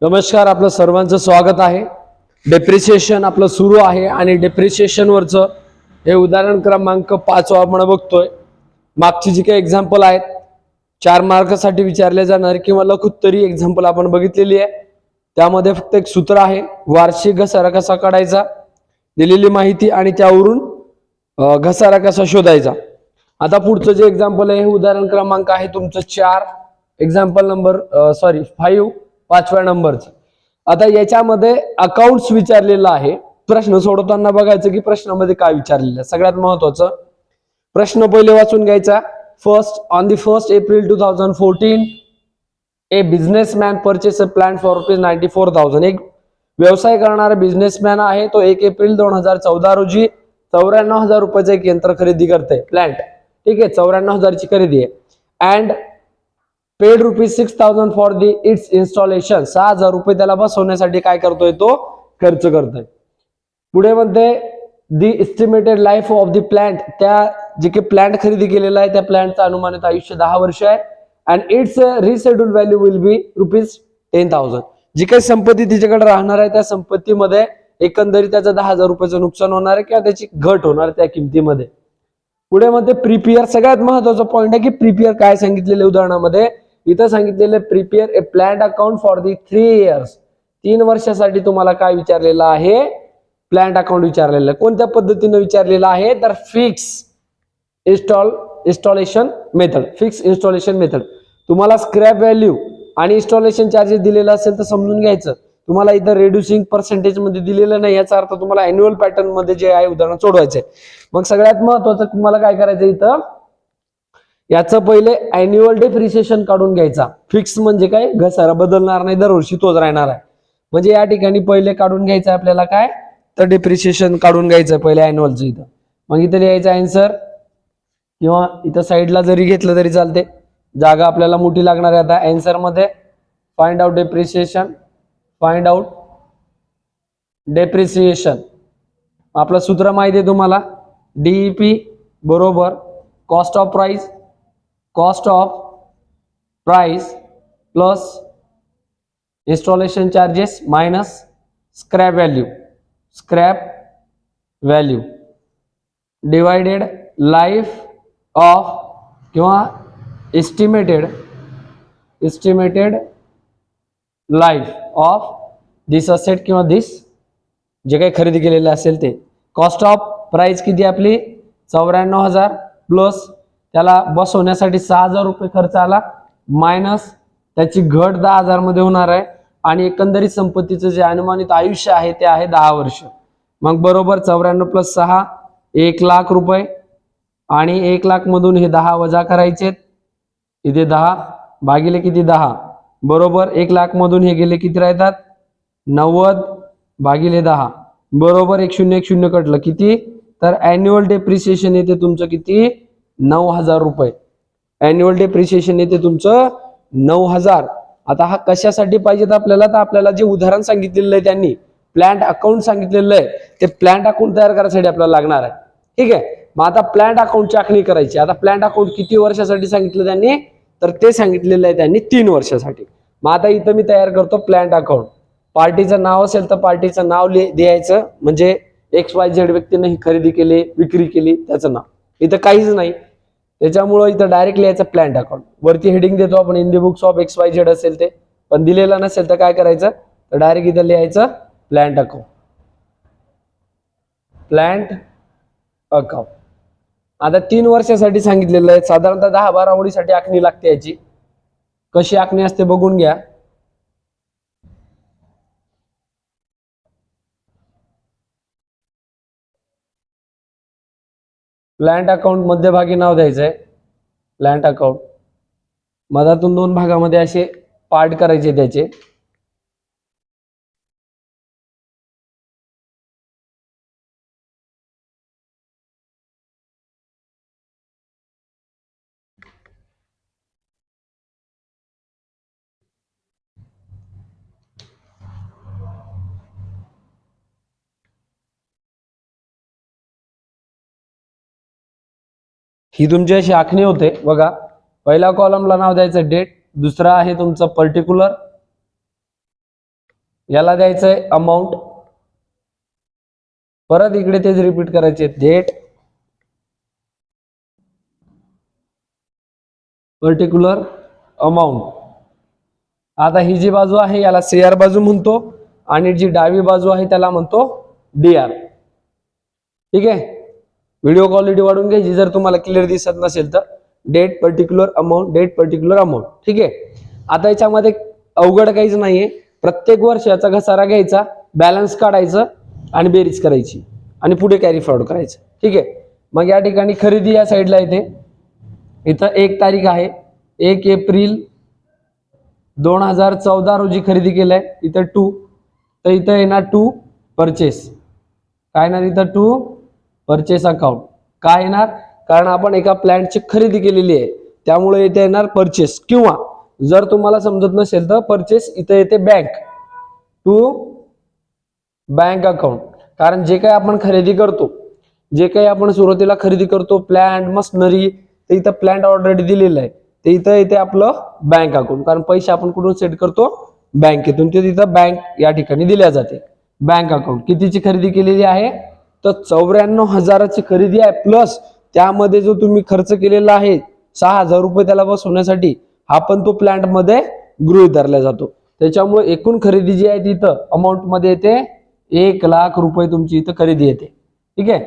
नमस्कार, आपलं सर्वांचं स्वागत आहे. डेप्रिसिएशन आपलं सुरू आहे आणि डेप्रिसिएशन वरचं हे उदाहरण क्रमांक 5 आपण बघतोय. मागची जी काही एक्झाम्पल आहेत 4 मार्कासाठी विचारले जाणार किंवा लखुत्तरी एक्झाम्पल आपण बघितलेली आहे. त्यामध्ये फक्त एक सूत्र आहे, वार्षिक घसारा कसा काढायचा, दिलेली माहिती आणि त्यावरून घसारा कसा शोधायचा. आता पुढचं जे एक्झाम्पल आहे हे उदाहरण क्रमांक आहे तुमचं 4, एक्झाम्पल नंबर 5, 5व्या नंबरचं. आता याच्यामध्ये अकाउंट्स विचारलेलं आहे. प्रश्न सोडवताना बघायचं की प्रश्नामध्ये काय विचारलेलं आहे. सगळ्यात महत्वाचं प्रश्न पहिले वाचून घ्यायचा. On the 1st April 2014 A businessman purchase a plant for ₹94,000. एक व्यवसाय करणारा बिझनेसमॅन आहे, तो 1 एप्रिल 2014 रोजी 94,000 रुपयाचं एक यंत्र खरेदी करते, प्लांट. ठीक आहे, 94,000 ची खरेदी आहे. And paid ₹6,000 for the it's installation. 6,000 रुपये त्याला बसवण्यासाठी काय करतोय, तो खर्च करतोय. पुढे म्हणते दी estimated life of the plant. त्या जे काही प्लांट खरेदी केलेला आहे त्या प्लांटचं अनुमानित आयुष्य 10 वर्ष आहे. And it's residual value will be ₹10,000. जी काही संपत्ती तिच्याकडे राहणार आहे त्या संपत्तीमध्ये एकंदरीत त्याचं 10,000 रुपयाचं नुकसान होणार आहे किंवा त्याची घट होणार त्या किमतीमध्ये. पुढे मध्ये प्रिपेअर, सगळ्यात महत्वाचा पॉईंट आहे की प्रिपेअर काय सांगितलेले उदाहरणामध्ये. इथं सांगितलेलं prepare A plant account for the 3 years. 3 वर्षासाठी तुम्हाला काय विचारलेलं आहे, प्लांट अकाउंट विचारलेलं. कोणत्या पद्धतीने विचारलेलं आहे तर fix installation method. Fix installation method. तुम्हाला स्क्रॅप व्हॅल्यू आणि इन्स्टॉलेशन चार्जेस दिलेलं असेल तर समजून घ्यायचं. तुम्हाला इथं रेड्युसिंग पर्सेंटेज मध्ये दिलेलं नाही, याचा अर्थ तुम्हाला अॅन्युअल पॅटर्न मध्ये जे आहे उदाहरण सोडवायचंय. मग सगळ्यात महत्वाचं तुम्हाला काय करायचं, इथं याचं पहिले अॅन्युअल डेप्रिसिएशन काढून घ्यायचा. फिक्स म्हणजे काय, घसारा बदलणार नाही, दरवर्षी तोच राहणार आहे. म्हणजे या ठिकाणी पहिले काढून घ्यायचं आपल्याला काय तर डेप्रिसिएशन काढून घ्यायचं पहिले अॅन्युअलचं. इथं मग इथं लिहायचं आन्सर, किंवा इथं साईडला जरी घेतलं तरी चालते, जागा आपल्याला मोठी लागणार आहे. आता आन्सर मध्ये find out depreciation, find out depreciation. आपलं सूत्र माहिती आहे तुम्हाला, डीईपी बरोबर cost of price plus installation charges minus scrap value divided life of किंवा estimated life of this asset किंवा दिस जे काही खरेदी केलेलं असेल ते. कॉस्ट ऑफ प्राइस किती आपली 94,000 प्लस त्याला बसवण्यासाठी 6,000 रुपये खर्च आला, मायनस त्याची घट 10,000 मध्ये होणार आहे. आणि एकंदरीत संपत्तीचं जे अनुमानित आयुष्य आहे ते आहे 10 वर्ष. मग बरोबर 94 प्लस 6 1,00,000 रुपये. आणि 1,00,000 मधून हे 10 वजा करायचे, इथे 10 भागिले किती 10 बरोबर 1,00,000 मधून हे गेले किती राहतात 90 भागिले 10 बरोबर 1,000 कटलं किती तर अॅन्युअल डेप्रिसिएशन येते तुमचं किती 9,000 रुपये. अॅन्युअल डेप्रिसिएशन येते तुमचं 9,000. आता हा कशासाठी पाहिजे तर आपल्याला, तर आपल्याला जे उदाहरण सांगितलेलं आहे त्यांनी प्लांट अकाउंट सांगितलेलं आहे ते प्लांट अकाउंट तयार करायसाठी आपल्याला लागणार आहे. ठीक आहे, मग आता प्लांट अकाउंटची आखणी करायची. आता प्लांट अकाउंट किती वर्षासाठी सांगितलं त्यांनी तर ते सांगितलेलं आहे त्यांनी 3 वर्षासाठी. मग आता इथं मी तयार करतो प्लांट अकाउंट. पार्टीचं नाव असेल तर पार्टीचं नाव द्यायचं, म्हणजे XYZ व्यक्तीने ही खरेदी केली विक्री केली त्याचं नाव. इथं काहीच नाही त्याच्यामुळं इथं डायरेक्ट लिहायचं प्लांट अकाउंट. वरती हेडिंग देतो आपण in the books of XYZ असेल ते, पण दिलेलं नसेल तर काय करायचं तर डायरेक्ट इथं लिहायचं प्लांट अकाउंट. आता 3 वर्षासाठी सांगितलेलं आहे. साधारणतः 10-12 ओळीसाठी आखणी लागते. याची कशी आखणी असते बघून घ्या. प्लांट अकाउंट मध्यभागी नाव द्यायचंय प्लांट अकाउंट. मधातून 2 भागामध्ये असे पार्ट करायचे त्याचे. ही तुमची अशी आखणी होते बघा. पहिल्या कॉलमला नाव द्यायचं डेट, दुसरा आहे तुमचं पर्टिक्युलर, याला द्यायचंय अमाऊंट, परत इकडे तेच रिपीट करायचे डेट, पर्टिक्युलर अमाऊंट. आता ही जी बाजू आहे याला सीआर बाजू म्हणतो आणि जी डावी बाजू आहे त्याला म्हणतो डीआर. ठीक आहे, व्हिडिओ क्वालिटी वाढून घ्यायची जर तुम्हाला क्लिअर दिसत नसेल तर. Date particular amount, date particular amount. ठीक आहे, आता याच्यामध्ये अवघड काहीच नाहीये. प्रत्येक वर्षाचा घसारा घ्यायचा, बॅलन्स काढायचं आणि बेरीज करायची आणि पुढे कॅरी फॉरवर्ड करायचं. ठीक आहे, मग या ठिकाणी खरेदी या साईडला येते. इथं 1 तारीख आहे, 1 एप्रिल 2014 रोजी खरेदी केलाय. इथं 2, तर इथं येणार 2 परचेस. काय येणार इथं 2 परचेस अकाउंट. काय येणार, कारण आपण एका प्लॅन्टची खरेदी केलेली आहे त्यामुळे इथे येणार परचेस. किंवा जर तुम्हाला समजत नसेल तर परचेस इथे येते बँक, 2 बँक अकाउंट. कारण जे काही आपण खरेदी करतो, जे काही आपण सुरुवातीला खरेदी करतो प्लॅन्ट मशनरी, ते इथं प्लॅन्ट ऑलरेडी दिलेलं आहे, ते इथं येते आपलं बँक अकाउंट. कारण पैसे आपण कुठून सेट करतो, बँकेतून. ते तिथं बँक या ठिकाणी दिल्या जाते. बँक अकाउंट कितीची खरेदी केलेली आहे, तर 94,000ची खरेदी आहे. प्लस त्यामध्ये जो तुम्ही खर्च केलेला आहे 6,000 रुपये त्याला बसवण्यासाठी, हा पण तो प्लॅन्ट मध्ये गृहीत धरला जातो. त्याच्यामुळे एकूण खरेदी जी आहे ती इथं अमाऊंट मध्ये येते 1,00,000 रुपये तुमची इथं खरेदी येते. ठीक आहे,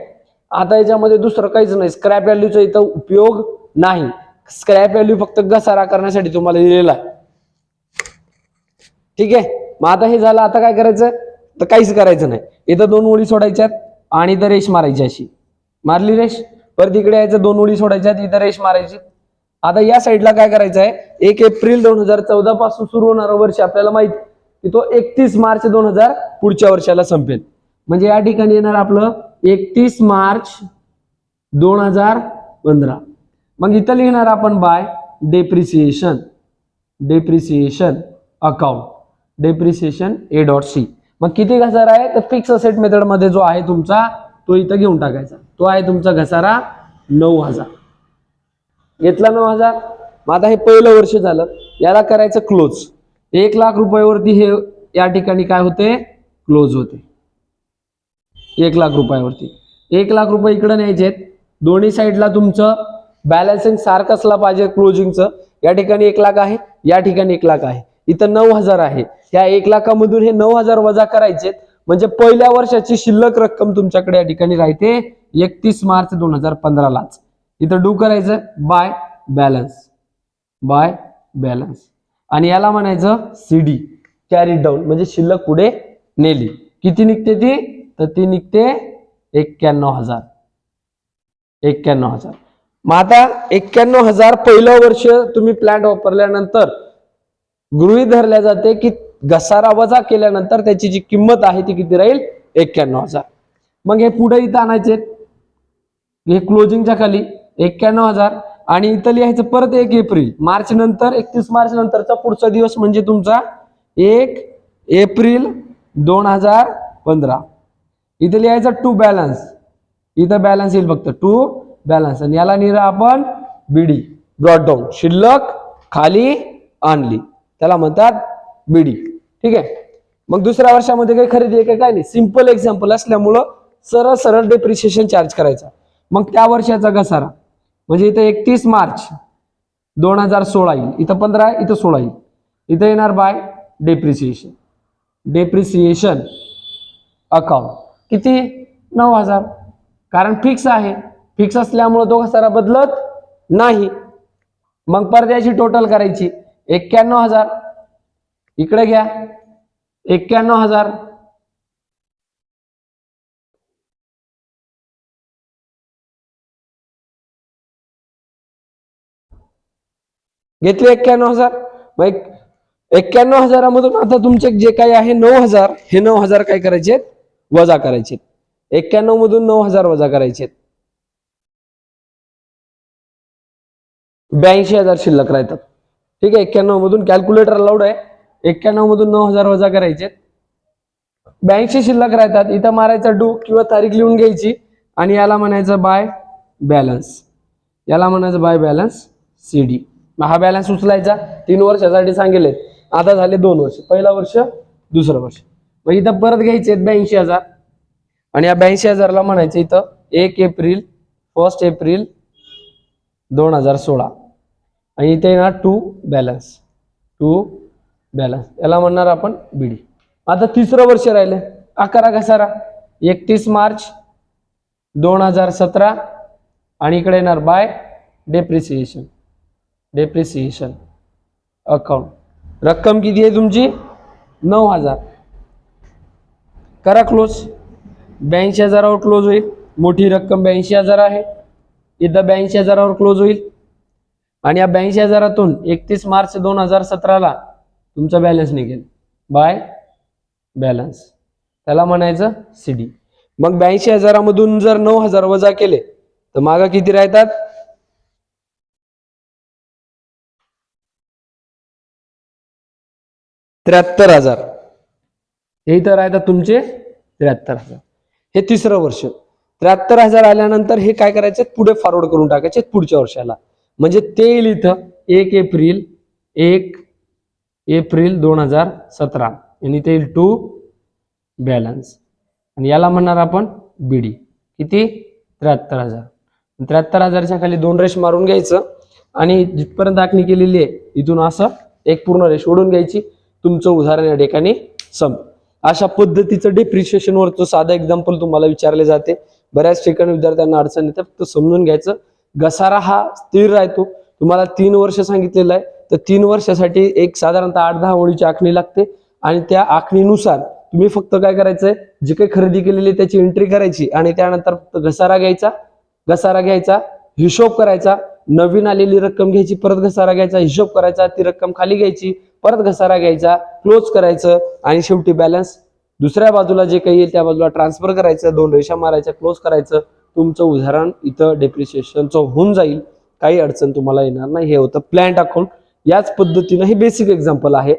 आता याच्यामध्ये दुसरं काहीच नाही, स्क्रॅप व्हॅल्यूचा इथं उपयोग नाही. स्क्रॅप व्हॅल्यू फक्त घसारा करण्यासाठी तुम्हाला दिलेला आहे. ठीक आहे, मग आता हे झालं. आता काय करायचं, तर काहीच करायचं नाही. इथं 2 ओळी सोडायच्यात आणि इथं रेष मारायची. अशी मारली रेष, परत इकडे यायचं 2 ओळी सोडायच्यात, इथं रेष मारायची. आता या साईडला काय करायचं आहे, 1 एप्रिल 2014 पासून सुरू होणारं वर्ष आपल्याला माहिती की तो 31 मार्च 2000 पुढच्या वर्षाला संपेल. म्हणजे या ठिकाणी येणार आपलं 31 मार्च 2015. मग इथं लिहिणार आपण bye depreciation, depreciation account, depreciation A.C. मग किती घसारा आहे, तर फिक्स असेट मेथड मध्ये जो आहे तुमचा तो इथं घेऊन टाकायचा. तो आहे तुमचा घसारा 9,000. घेतला 9,000. मग आता हे पहिलं वर्ष झालं, याला करायचं क्लोज. 1,00,000 रुपयावरती हे या ठिकाणी काय होते, क्लोज होते. 1,00,000 रुपयावरती 1,00,000 रुपये इकडे न्यायचे. दोन्ही साईडला तुमचं बॅलन्सिंग सारखं असला पाहिजे क्लोजिंगचं. या ठिकाणी 1,00,000 आहे, या ठिकाणी 1,00,000 आहे, इथं 9,000 आहे. या 1,00,000 मधून हे 9,000 वजा करायचे. म्हणजे पहिल्या वर्षाची शिल्लक रक्कम तुमच्याकडे या ठिकाणी राहते 31 मार्च 2015 लाच. इथं डू करायचं बाय बॅलन्स, बाय बॅलन्स. आणि याला म्हणायचं CD, कॅरी डाऊन, म्हणजे शिल्लक पुढे नेली. किती निघते ती, तर ती निघते 91,000. 91,000. मग आता 91,000 पहिलं वर्ष तुम्ही प्लॅन्ट वापरल्यानंतर गृहीत धरल्या जाते की घसारा वजा केल्यानंतर त्याची जी किंमत आहे ती किती राहील, 91,000. मग हे पुढे इथं आणायचे, हे क्लोजिंगच्या खाली 91,000 आणि इथं लिहायचं परत 1 एप्रिल. मार्च नंतर 31 मार्च नंतरचा पुढचा दिवस म्हणजे तुमचा 1 एप्रिल 2015. इथे लिहायचं टू बॅलन्स, इथं बॅलन्स येईल फक्त टू बॅलन्स. आणि याला लिहिलं आपण BD, ब्रॉट डाऊन, शिल्लक खाली आणली, त्याला म्हणतात BD. ठीक आहे, मग दुसऱ्या वर्षामध्ये काही खरेदी आहे काय नाही, सिंपल एक्झाम्पल असल्यामुळं सरळ सरळ डेप्रिसिएशन चार्ज करायचा. मग त्या वर्षाचा घसारा म्हणजे इथं 31 मार्च 2016 येईल, इथं 15 आहे, इथं 16 येईल. इथं येणार बाय डेप्रिसिएशन, डेप्रिसिएशन अकाउंट. किती, 9,000. कारण फिक्स आहे, फिक्स असल्यामुळे तो घसारा बदलत नाही. मग परत याची टोटल करायची 91,000. इकडे घ्या 91,000. घेतले 91,000. मग 91,000 मधून आता तुमचे जे काही आहे 9,000, हे 9,000 काय करायचे, वजा करायचे. 91 मधून 9,000 वजा करायचे, 82,000 शिल्लक राहतात. ठीक आहे, 91 मधून कॅल्क्युलेटर अलाउड आहे. 91 मधून 9,000 वजा करायचे, 82 शिल्लक राहतात. इथं मारायचं डू किंवा तारीख लिहून घ्यायची आणि याला म्हणायचं बाय बॅलन्स, याला म्हणायचं बाय बॅलन्स CD. हा बॅलन्स उचलायचा. 3 वर्षासाठी सांगितले, आता झाले 2 वर्ष, पहिला वर्ष दुसरं वर्ष. मग इथं परत घ्यायचे आहेत 82,000 आणि या 82,000ला म्हणायचं इथं 1 एप्रिल 2016 आणि इथे येणार टू बॅलन्स याला म्हणणार आपण बीडी. आता तिसरं वर्ष राहिलं 11 घसारा 31 मार्च 2017 आणि इकडे येणार बाय डेप्रिसिएशन अकाउंट. रक्कम किती आहे तुमची 9,000. करा क्लोज. 82,000वर क्लोज होईल. मोठी रक्कम 82,000 आहे. इथं 82,000वर क्लोज होईल आणि या 82,000तून 31 मार्च 2017ला तुमचा बॅलन्स निघेल बाय बॅलन्स, त्याला म्हणायचं सीडी. मग 82,000मधून जर 9,000 वजा केले तर मागं किती राहतात 73,000. हे इथं राहतात तुमचे 73,000. हे तिसरं वर्ष. 73,000 आल्यानंतर हे काय करायचे पुढे फॉरवर्ड करून टाकायचे पुढच्या वर्षाला. म्हणजे ते येईल इथं 1 एप्रिल 2017 आणि ते येईल टू बॅलन्स आणि याला म्हणणार आपण बीडी. किती 73,000. 73,000च्या खाली 2 रेष मारून घ्यायचं आणि जिथपर्यंत आखणी केलेली आहे इथून असं एक पूर्ण रेष ओढून घ्यायची. तुमचं उदाहरण या ठिकाणी संपलं. अशा पद्धतीचं डेप्रिशिएशन वरचं साधं एक्झाम्पल तुम्हाला विचारले जाते. बऱ्याच ठिकाणी विद्यार्थ्यांना अडचण येते. फक्त समजून घ्यायचं घसारा हा स्थिर राहतो. तुम्हाला 3 वर्ष सांगितलेलं आहे तर 3 वर्षासाठी एक साधारणतः 8-10 ओळीची आखणी लागते आणि त्या आखणीनुसार तुम्ही फक्त काय करायचंय जे काही खरेदी केलेली त्याची एंट्री करायची आणि त्यानंतर फक्त घसारा घ्यायचा हिशोब करायचा. नवीन आलेली रक्कम घ्यायची, परत घसारा घ्यायचा, हिशोब करायचा, ती रक्कम खाली घ्यायची, परत घसारा घ्यायचा, क्लोज करायचं आणि शेवटी बॅलन्स दुसऱ्या बाजूला जे काही येईल त्या बाजूला ट्रान्सफर करायचं, 2 रेषा मारायच्या, क्लोज करायचं. तुमचं उदाहरण इथं डेप्रिसिएशनचं होऊन जाईल. काही अडचण तुम्हाला येणार नाही. हे होतं प्लॅन्ड अकाउंट. याच पद्धतीनं हे बेसिक एक्झाम्पल आहे,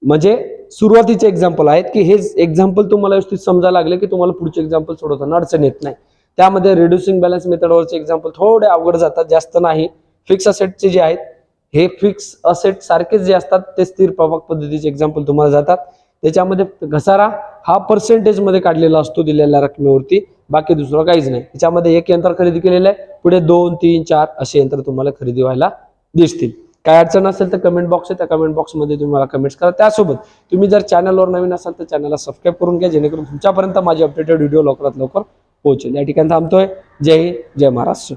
म्हणजे सुरुवातीचे एक्झाम्पल आहेत की हे एक्झाम्पल तुम्हाला व्यवस्थित समजायला लागले की तुम्हाला पुढचे एक्झाम्पल सोडवताना अडचण येत नाही. त्यामध्ये रिड्युसिंग बॅलन्स मेथडवरचे एक्झाम्पल थोडे अवघड जातात, जास्त नाही. फिक्स असेटचे जे आहेत हे फिक्स असेट सारखेच जे असतात ते स्थिर प्रभाग पद्धतीचे एक्झाम्पल तुम्हाला जातात. त्याच्यामध्ये घसारा हा पर्सेंटेज मध्ये काढलेला असतो दिलेल्या रकमेवरती, बाकी दुसरं काहीच नाही. त्याच्यामध्ये एक यंत्र खरेदी केलेलं आहे, पुढे 2, 3, 4 असे यंत्र तुम्हाला खरेदी व्हायला दिसतील. काय अडचण असेल तर कमेंट बॉक्स आहे, त्या कमेंट बॉक्समध्ये तुम्ही मला कमेंट्स करा. त्यासोबत तुम्ही जर चॅनलवर नवीन असाल तर चॅनलला सबस्क्राईब करून घ्या, जेणेकरून तुमच्यापर्यंत माझे अपडेटेड व्हिडिओ लवकरात लवकर पोहोचेल. या ठिकाणी थांबतोय. जय हिंद, जय महाराष्ट्र.